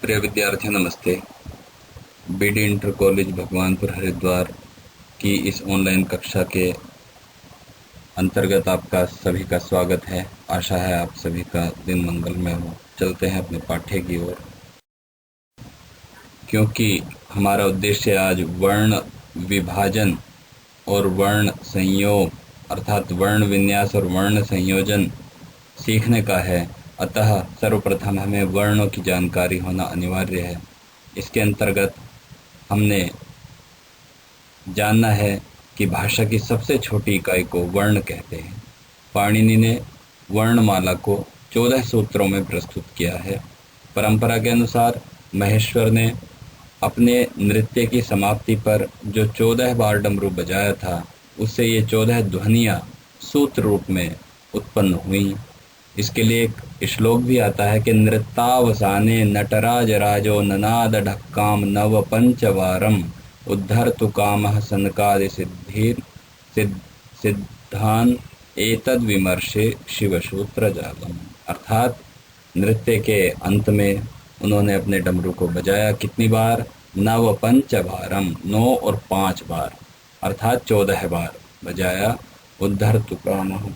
प्रिय विद्यार्थियों नमस्ते। BD inter college Bhagwanpur Haridwar की इस ऑनलाइन कक्षा के अंतर्गत आपका सभी का स्वागत है। आशा है आप सभी का दिन मंगलमय हो। चलते हैं अपने पाठ्य की ओर, क्योंकि हमारा उद्देश्य आज वर्ण विभाजन और वर्ण संयोग अर्थात वर्ण विन्यास और वर्ण संयोजन सीखने का है। अतः सर्वप्रथम हमें वर्णों की जानकारी होना अनिवार्य है। इसके अंतर्गत हमने जानना है कि भाषा की सबसे छोटी इकाई को वर्ण कहते हैं। पाणिनि ने वर्णमाला को 14 सूत्रों में प्रस्तुत किया है। परंपरा के अनुसार महेश्वर ने अपने नृत्य की समाप्ति पर जो 14 बार डमरू बजाया था, उससे ये 14 ध्वनियाँ सूत्र रूप में उत्पन्न हुई। इसके लिए एक श्लोक भी आता है कि नृत्तावसाने नटराज राजो ननाद ढक्काम नव पंचवारम उद्धर्तु कामः सनकादि सिद्धिर सिद्धान एतद विमर्शे शिवसूत्र जालम। अर्थात नृत्य के अंत में उन्होंने अपने डमरू को बजाया। कितनी बार? नव पंचवारम, 9 और 5 बार, अर्थात 14 बार बजाया। उद्धर्तु कामः,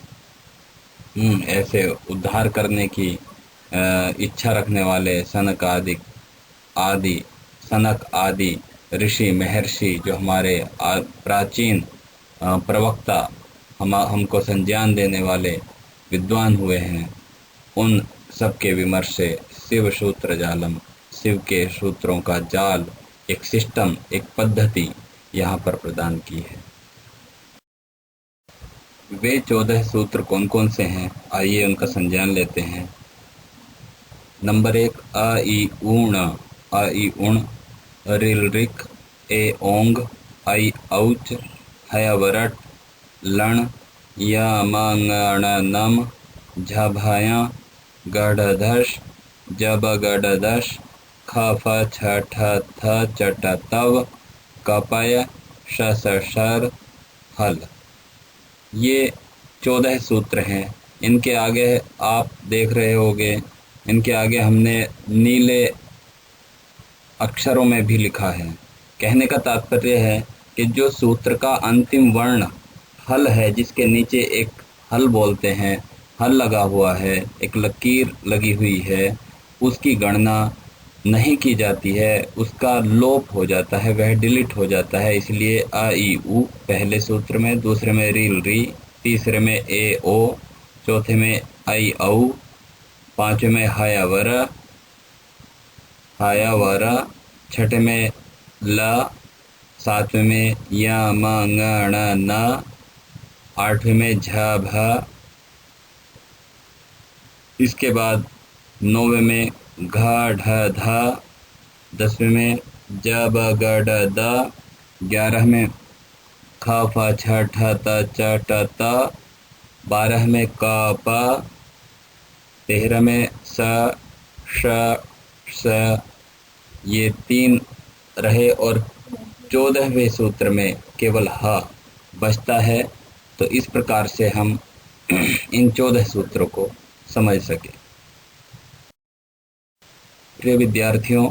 ऐसे उद्धार करने की इच्छा रखने वाले सनक आदि ऋषि महर्षि जो हमारे प्राचीन प्रवक्ता हमको संज्ञान देने वाले विद्वान हुए हैं, उन सबके विमर्श से शिव सूत्र जालम, शिव के सूत्रों का जाल, एक सिस्टम, एक पद्धति यहाँ पर प्रदान की है। वे 14 सूत्र कौन कौन से हैं, आइए उनका संज्ञान लेते हैं। नंबर 1 अ ई ऊण, अ ई उण, रिल रिक, ए ओंग, आई औच, हयवरट, लण, य म ङ ण नम, झ भय, गढ़धश, जब गढ़दश, ख फ छ ठ थ चट तव, कपय, श स शर, हल। ये 14 सूत्र हैं। इनके आगे आप देख रहे होंगे, इनके आगे हमने नीले अक्षरों में भी लिखा है। कहने का तात्पर्य है कि जो सूत्र का अंतिम वर्ण हल है, जिसके नीचे एक हल बोलते हैं, हल लगा हुआ है, एक लकीर लगी हुई है, उसकी गणना नहीं की जाती है, उसका लोप हो जाता है, वह डिलीट हो जाता है। इसलिए अ ई उ पहले सूत्र में, दूसरे में रील री, तीसरे में ए ओ, चौथे में आई औ, पांचवें में हाया वरा, छठे में ल, सातवें में य म ङ ण न, आठवें में झ भ, इसके बाद 9वें में घ ढ ध, 10वें में ज ब ग ड द, 11 में ख फ छ ठ त च ट त, 12 में क प, 13 में स श स। ये 3 रहे और 14वें सूत्र में केवल ह बचता है। तो इस प्रकार से हम इन 14 सूत्रों को समझ सके। प्रिय विद्यार्थियों,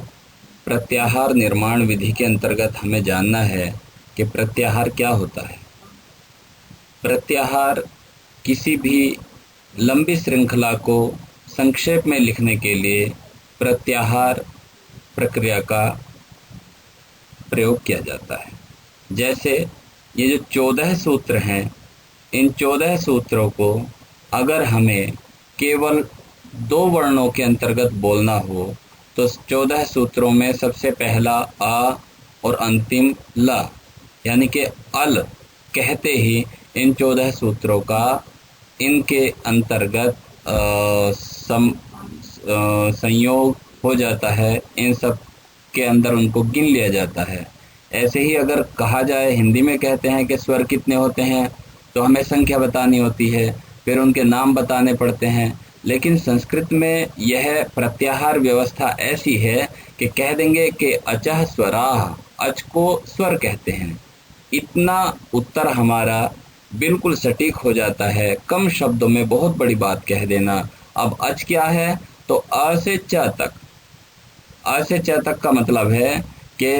प्रत्याहार निर्माण विधि के अंतर्गत हमें जानना है कि प्रत्याहार क्या होता है। प्रत्याहार किसी भी लंबी श्रृंखला को संक्षेप में लिखने के लिए प्रत्याहार प्रक्रिया का प्रयोग किया जाता है। जैसे ये जो 14 सूत्र हैं, इन 14 सूत्रों को अगर हमें केवल 2 वर्णों के अंतर्गत बोलना हो तो 14 सूत्रों में सबसे पहला आ और अंतिम ल, यानी कि अल कहते ही इन 14 सूत्रों का इनके अंतर्गत संयोग हो जाता है। इन सब के अंदर उनको गिन लिया जाता है। ऐसे ही अगर कहा जाए, हिंदी में कहते हैं कि स्वर कितने होते हैं, तो हमें संख्या बतानी होती है, फिर उनके नाम बताने पड़ते हैं। लेकिन संस्कृत में यह प्रत्याहार व्यवस्था ऐसी है कि कह देंगे कि अचः स्वराः, अच को स्वर कहते हैं। इतना उत्तर हमारा बिल्कुल सटीक हो जाता है, कम शब्दों में बहुत बड़ी बात कह देना। अब अच क्या है, तो अ से च तक, अ से च तक का मतलब है कि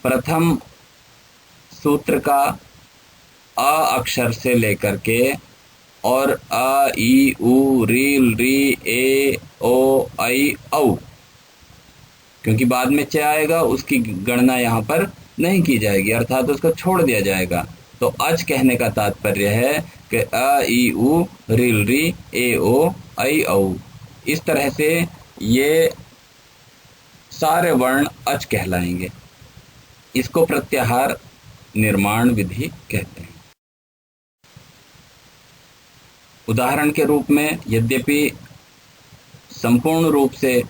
प्रथम सूत्र का अ अक्षर से लेकर के और अ ई उ री री ए ओ आई औ, क्योंकि बाद में च आएगा उसकी गणना यहाँ पर नहीं की जाएगी, अर्थात उसको छोड़ दिया जाएगा। तो अच कहने का तात्पर्य है कि अ ई उ रील री ए ओ आई औ, इस तरह से ये सारे वर्ण अच कहलाएंगे। इसको प्रत्याहार निर्माण विधि कहते हैं। उदाहरण के रूप में, यद्यपि संपूर्ण रूप से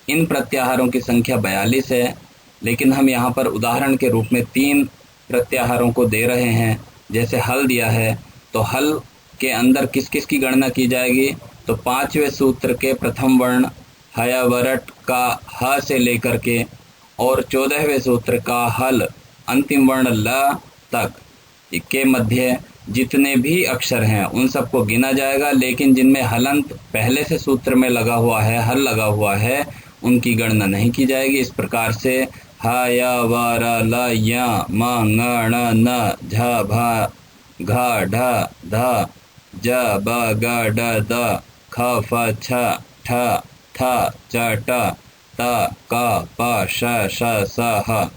इन प्रत्याहारों की संख्या 42 है, लेकिन हम यहाँ पर उदाहरण के रूप में 3 प्रत्याहारों को दे रहे हैं। जैसे हल दिया है, तो हल के अंदर किस किस की गणना की जाएगी? तो 5वें सूत्र के प्रथम वर्ण हयावरट का ह से लेकर के और 14वें सूत्र का हल अंतिम वर्ण ल तक के मध्य जितने भी अक्षर हैं उन सबको गिना जाएगा, लेकिन जिनमें हलंत पहले से सूत्र में लगा हुआ है, हल लगा हुआ है, उनकी गणना नहीं की जाएगी। इस प्रकार से ह य व र ल य म ङ ण न झ भ घ ढ ध ज ब ग ड द ख फ छ ठ थ च ट त क प श श स ह,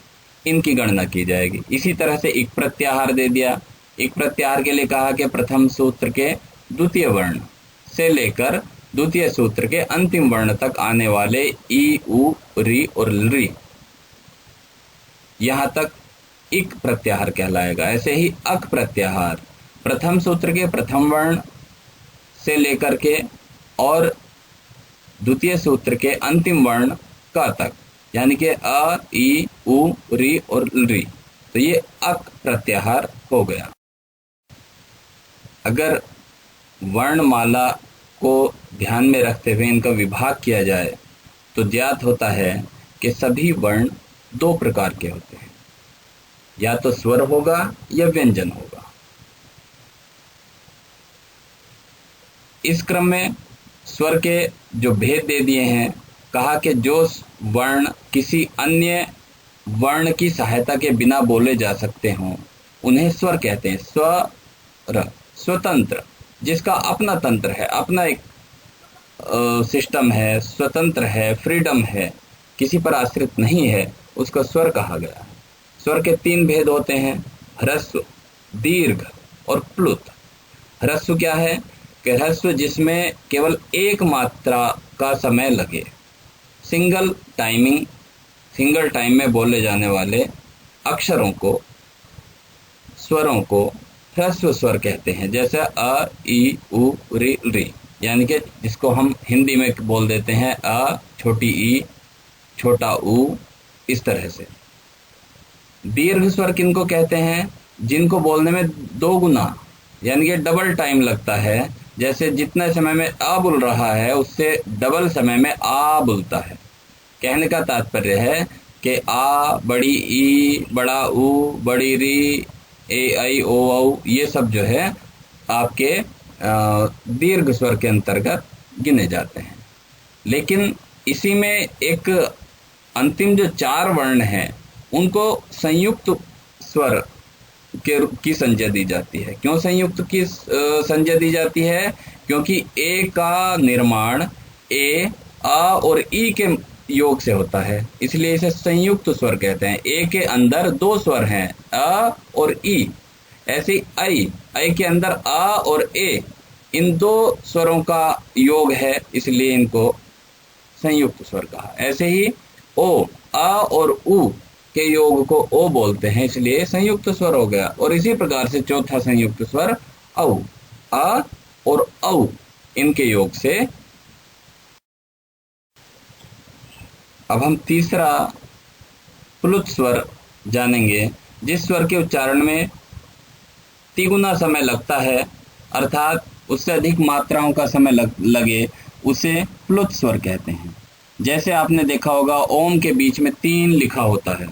इनकी गणना की जाएगी। इसी तरह से एक प्रत्याहार दे दिया। एक प्रत्याहार के लिए कहा कि प्रथम सूत्र के द्वितीय वर्ण से लेकर द्वितीय सूत्र के अंतिम वर्ण तक आने वाले ई उ री और री, यहाँ तक इक प्रत्याहार कहलाएगा। ऐसे ही अक प्रत्याहार प्रथम सूत्र के प्रथम वर्ण से लेकर के और द्वितीय सूत्र के अंतिम वर्ण क तक, यानी कि अ ई उ री और री, तो ये अक प्रत्याहार हो गया। अगर वर्णमाला को ध्यान में रखते हुए इनका विभाग किया जाए तो ज्ञात होता है कि सभी वर्ण 2 प्रकार के होते हैं, या तो स्वर होगा या व्यंजन होगा। इस क्रम में स्वर के जो भेद दे दिए हैं, कहा कि जो वर्ण किसी अन्य वर्ण की सहायता के बिना बोले जा सकते हों उन्हें स्वर कहते हैं। स्वर स्वतंत्र, जिसका अपना तंत्र है, अपना एक सिस्टम है, स्वतंत्र है, फ्रीडम है, किसी पर आश्रित नहीं है, उसका स्वर कहा गया। स्वर के 3 भेद होते हैं, ह्रस्व, दीर्घ और प्लुत। ह्रस्व क्या है? कि ह्रस्व जिसमें केवल एक मात्रा का समय लगे, सिंगल टाइम में बोले जाने वाले अक्षरों को, स्वरों को ह्रस्व स्वर कहते हैं। जैसे अ ई उ री री, यानी कि जिसको हम हिंदी में बोल देते हैं अ, छोटी ई, छोटा उ, इस तरह से। दीर्घ स्वर किनको कहते हैं? जिनको बोलने में 2 गुना यानी कि डबल टाइम लगता है। जैसे जितने समय में अ बोल रहा है उससे डबल समय में आ बोलता है। कहने का तात्पर्य है कि आ, बड़ी ई, बड़ा उ, बड़ी री, ए आई ओ औ, ये सब जो है आपके दीर्घ स्वर के अंतर्गत गिने जाते हैं। लेकिन इसी में एक अंतिम जो 4 वर्ण हैं उनको संयुक्त स्वर की संज्ञा दी जाती है। क्यों संयुक्त की संज्ञा दी जाती है? क्योंकि ए का निर्माण ए, आ और ई के योग से होता है, इसलिए इसे संयुक्त स्वर कहते हैं। ए के अंदर 2 स्वर हैं, अ और ई। ऐसे आई के अंदर आ और ए, इन 2 स्वरों का योग है, इसलिए इनको संयुक्त स्वर कहा। ऐसे ही ओ, आ और उ के योग को ओ बोलते हैं, इसलिए संयुक्त स्वर हो गया। और इसी प्रकार से चौथा संयुक्त स्वर औ, आ और औ, इनके योग से। अब हम तीसरा प्लुत स्वर जानेंगे, जिस स्वर के उच्चारण में तिगुना समय लगता है, अर्थात उससे अधिक मात्राओं का समय लगे, उसे प्लुत स्वर कहते हैं। जैसे आपने देखा होगा ओम के बीच में 3 लिखा होता है,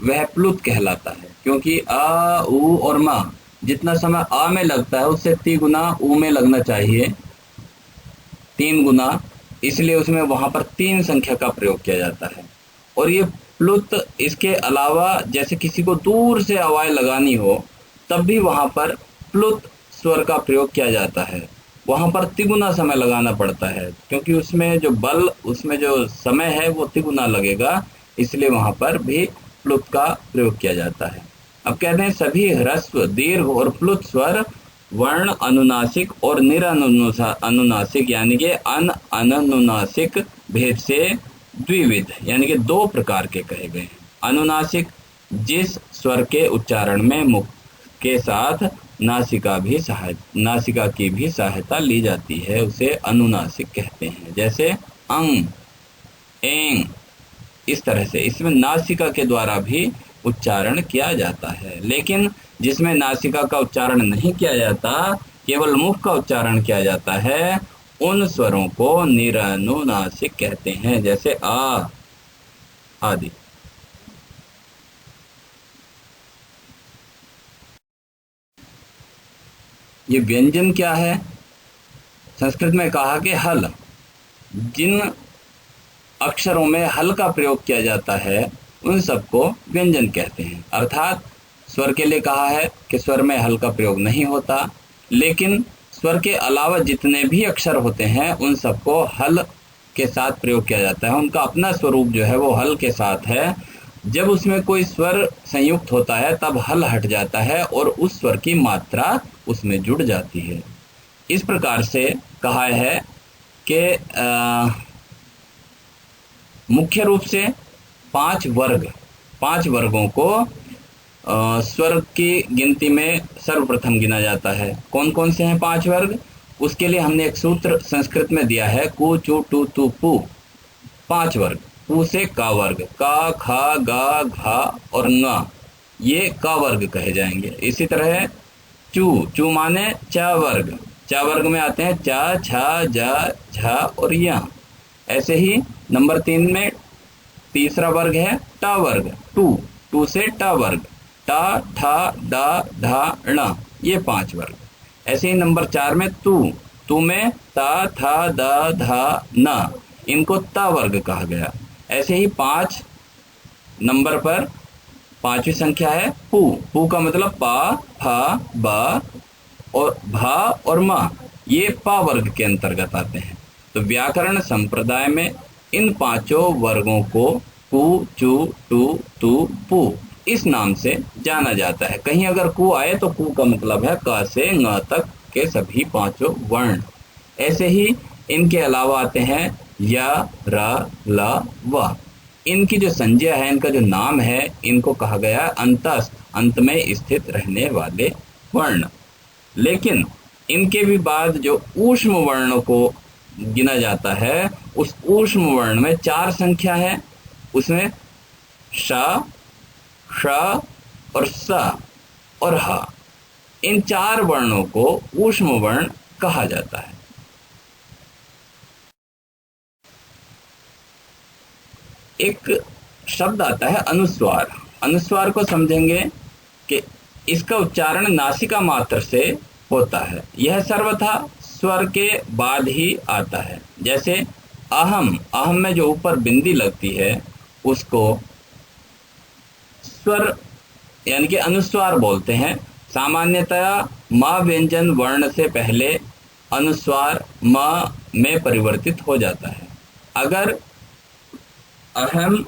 वह प्लुत कहलाता है, क्योंकि आ, उ और मा जितना समय आ में लगता है उससे 3 गुना उ में लगना चाहिए, 3 गुना इसलिए उसमें वहां पर 3 संख्या का प्रयोग किया जाता है। और ये प्लुत, इसके अलावा जैसे किसी को दूर से आवाज लगानी हो तब भी वहां पर प्लुत स्वर का प्रयोग किया जाता है। वहां पर तिगुना समय लगाना पड़ता है क्योंकि उसमें जो बल, उसमें जो समय है वो तिगुना लगेगा, इसलिए वहां पर भी प्लुत का प्रयोग किया जाता है। अब कहते हैं सभी ह्रस्व, दीर्घ और प्लुत स्वर वर्ण अनुनासिक और अनुनासिक यानी कि अनुनासिक भेद से द्विविध यानी कि 2 प्रकार के कहे गए हैं। अनुनासिक, जिस स्वर के उच्चारण में मुख के साथ नासिका की भी सहायता ली जाती है, उसे अनुनासिक कहते हैं। जैसे अंग, एंग, इस तरह से इसमें नासिका के द्वारा भी उच्चारण किया जाता है। लेकिन जिसमें नासिका का उच्चारण नहीं किया जाता, केवल मुख का उच्चारण किया जाता है, उन स्वरों को निरनुनासिक कहते हैं, जैसे आ आदि। ये व्यंजन क्या है? संस्कृत में कहा कि हल, जिन अक्षरों में हल का प्रयोग किया जाता है उन सबको व्यंजन कहते हैं। अर्थात स्वर के लिए कहा है कि स्वर में हल का प्रयोग नहीं होता, लेकिन स्वर के अलावा जितने भी अक्षर होते हैं उन सबको हल के साथ प्रयोग किया जाता है। उनका अपना स्वरूप जो है वो हल के साथ है। जब उसमें कोई स्वर संयुक्त होता है तब हल हट जाता है और उस स्वर की मात्रा उसमें जुड़ जाती है। इस प्रकार से कहा है कि मुख्य रूप से 5 वर्गों को स्वर की गिनती में सर्वप्रथम गिना जाता है। कौन कौन से हैं 5 वर्ग? उसके लिए हमने एक सूत्र संस्कृत में दिया है, कु चु टू तु पु। 5 वर्ग, पु से का वर्ग, का, खा, गा, घा और ङ, ये का वर्ग कहे जाएंगे। इसी तरह चू माने चा वर्ग में आते हैं चा, छा, जा, झा और या। ऐसे ही नंबर 3 में तीसरा वर्ग है टा वर्ग, टू से टा वर्ग, टा, ठा, डा, ढा, ण, ये 5 वर्ग। ऐसे ही नंबर 4 में तू में ता, था, दा, धा, न, इनको ता वर्ग कहा गया। ऐसे ही 5 नंबर पर 5वीं संख्या है पू का मतलब पा, फा, बा और भा और मा, ये पा वर्ग के अंतर्गत आते हैं। तो व्याकरण संप्रदाय में इन 5 वर्गों को कु, चु, टू, तु, पु इस नाम से जाना जाता है। कहीं अगर कु आए तो कु का मतलब है क से ङ तक के सभी 5 वर्ण। ऐसे ही इनके अलावा आते हैं या, रा, ला, वा। इनकी जो संज्ञा है, इनका जो नाम है, इनको कहा गया अंतस्थ, अंत में स्थित रहने वाले वर्ण। लेकिन इनके भी बाद जो ऊष्म वर्णों को गिना जाता है, उस ऊष्म वर्ण में 4 संख्या है। उसमें श, श और स और ह, इन 4 वर्णों को ऊष्म वर्ण कहा जाता है। एक शब्द आता है अनुस्वार। अनुस्वार को समझेंगे कि इसका उच्चारण नासिका मात्र से होता है। यह सर्वथा स्वर के बाद ही आता है। जैसे अहम में जो ऊपर बिंदी लगती है उसको स्वर यानी कि अनुस्वार बोलते हैं। सामान्यतया म व्यंजन वर्ण से पहले अनुस्वार म में परिवर्तित हो जाता है। अगर अहम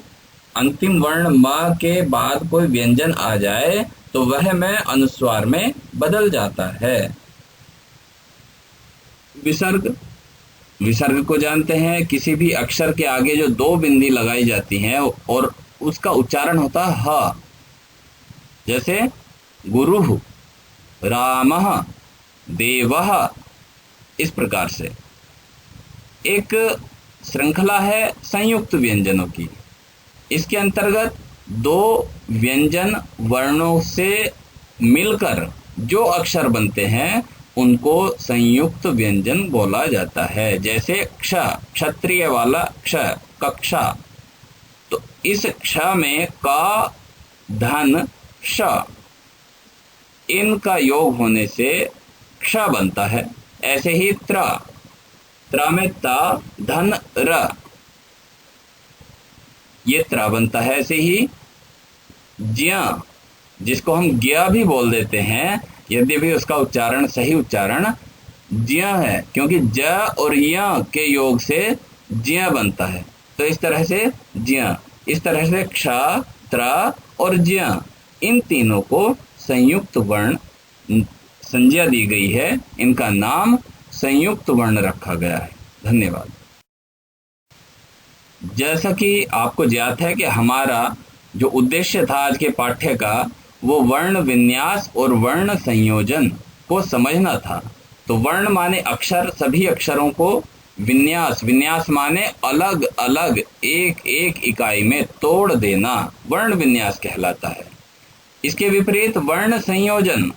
अंतिम वर्ण म के बाद कोई व्यंजन आ जाए तो वह में अनुस्वार में बदल जाता है। विसर्ग को जानते हैं, किसी भी अक्षर के आगे जो 2 बिंदी लगाई जाती हैं और उसका उच्चारण होता है ह। जैसे गुरुः, रामः, देवः, इस प्रकार से। एक श्रृंखला है संयुक्त व्यंजनों की। इसके अंतर्गत 2 व्यंजन वर्णों से मिलकर जो अक्षर बनते हैं उनको संयुक्त व्यंजन बोला जाता है। जैसे क्ष, क्षत्रिय वाला क्ष, कक्षा। तो इस क्ष में का, धन, श, इनका योग होने से क्ष बनता है। ऐसे ही त्र, त्रा में ता, धन र, ये त्रा बनता है। ऐसे ही ज्या, जिसको हम ज्ञा भी बोल देते हैं, यद्यपि उसका उच्चारण सही उच्चारण ज्या है, क्योंकि ज और या के योग से ज्या बनता है। तो इस तरह से ज्या, इस तरह से क्ष, त्रा और ज्या, इन तीनों को संयुक्त वर्ण संज्ञा दी गई है, इनका नाम संयुक्त वर्ण रखा गया है। धन्यवाद। जैसा कि आपको ज्ञात है कि हमारा जो उद्देश्य था आज के पाठ्य का, वो वर्ण विन्यास और वर्ण संयोजन को समझना था। तो वर्ण माने अक्षर, सभी अक्षरों को, विन्यास, विन्यास माने अलग अलग एक एक इकाई में तोड़ देना, वर्ण विन्यास कहलाता है। इसके विपरीत वर्ण संयोजन,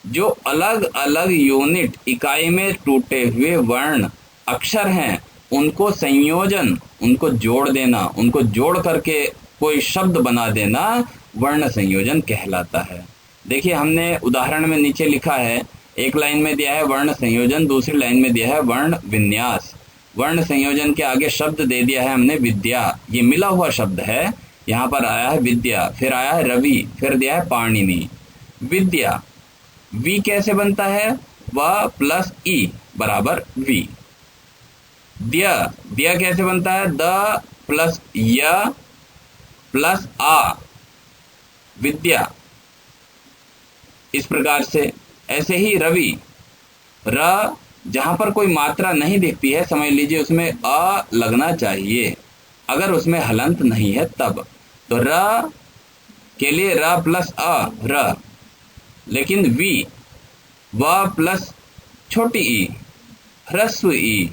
जो अलग अलग यूनिट इकाई में टूटे हुए वर्ण अक्षर हैं, उनको संयोजन, उनको जोड़ देना, उनको जोड़ करके कोई शब्द बना देना, वर्ण संयोजन कहलाता है। देखिए, हमने उदाहरण में नीचे लिखा है, एक लाइन में दिया है वर्ण संयोजन, दूसरी लाइन में दिया है वर्ण विन्यास। वर्ण संयोजन के आगे शब्द दे दिया है हमने विद्या, ये मिला हुआ शब्द है। यहाँ पर आया है विद्या, फिर आया है रवि, फिर दिया है पाणिनि। विद्या, वी कैसे बनता है? व प्लस ई बराबर वी। द्या, द्या कैसे बनता है? द प्लस य प्लस आ, विद्या। इस प्रकार से ऐसे ही रवि, र, जहां पर कोई मात्रा नहीं दिखती है, समझ लीजिए उसमें अ लगना चाहिए, अगर उसमें हलंत नहीं है तब। तो र के लिए र प्लस अ, र। लेकिन वी, व प्लस छोटी ई, ह्रस्व ई,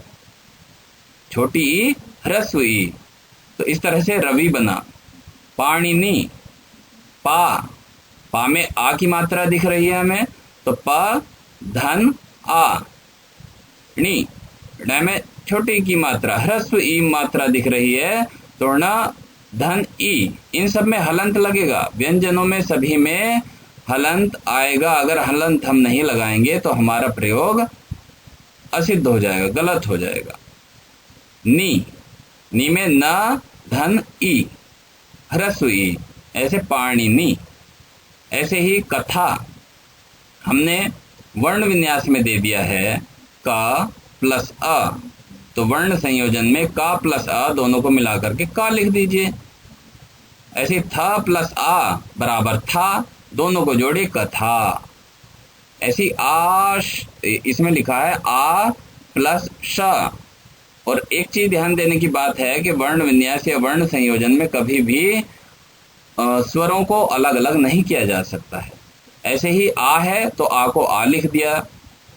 छोटी ई ह्रस्व ई। तो इस तरह से रवि बना। पाणिनि, पा, पा में आ की मात्रा दिख रही है हमें, तो प धन आ। णी, ण में छोटी की मात्रा, ह्रस्व ई मात्रा दिख रही है, तो ण धन ई। इन सब में हलंत लगेगा, व्यंजनों में सभी में हलंत आएगा। अगर हलंत हम नहीं लगाएंगे तो हमारा प्रयोग असिद्ध हो जाएगा, गलत हो जाएगा। नी, नी में न धन ई, ह्रस्व ई, ऐसे पाणिनि। ऐसे ही कथा, हमने वर्ण विन्यास में दे दिया है क प्लस अ, तो वर्ण संयोजन में क प्लस अ दोनों को मिलाकर के क लिख दीजिए। ऐसे थ प्लस आ बराबर था, दोनों को जोड़े कथा। ऐसी आश, इसमें लिखा है आ प्लस श। और एक चीज ध्यान देने की बात है कि वर्ण विन्यास या वर्ण संयोजन में कभी भी स्वरों को अलग अलग नहीं किया जा सकता है। ऐसे ही आ है तो आ को आ लिख दिया।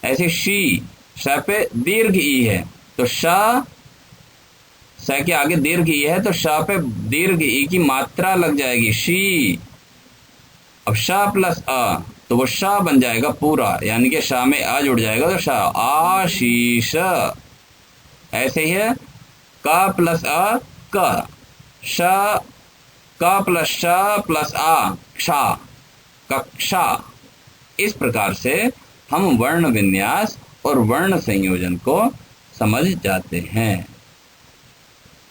ऐसे शी, श पे दीर्घ ई है तो श, स के आगे दीर्घ ई है तो श पे दीर्घ ई की मात्रा लग जाएगी, शी। अब श प्लस अ, तो वो श बन जाएगा पूरा, यानी कि श में आ जुड़ जाएगा तो श, आशीष। ऐसे ही है क प्लस अ क, श, क प्लस श प्लस आ,क्षा, कक्षा। इस प्रकार से हम वर्ण विन्यास और वर्ण संयोजन को समझ जाते हैं।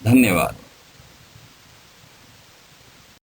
धन्यवाद।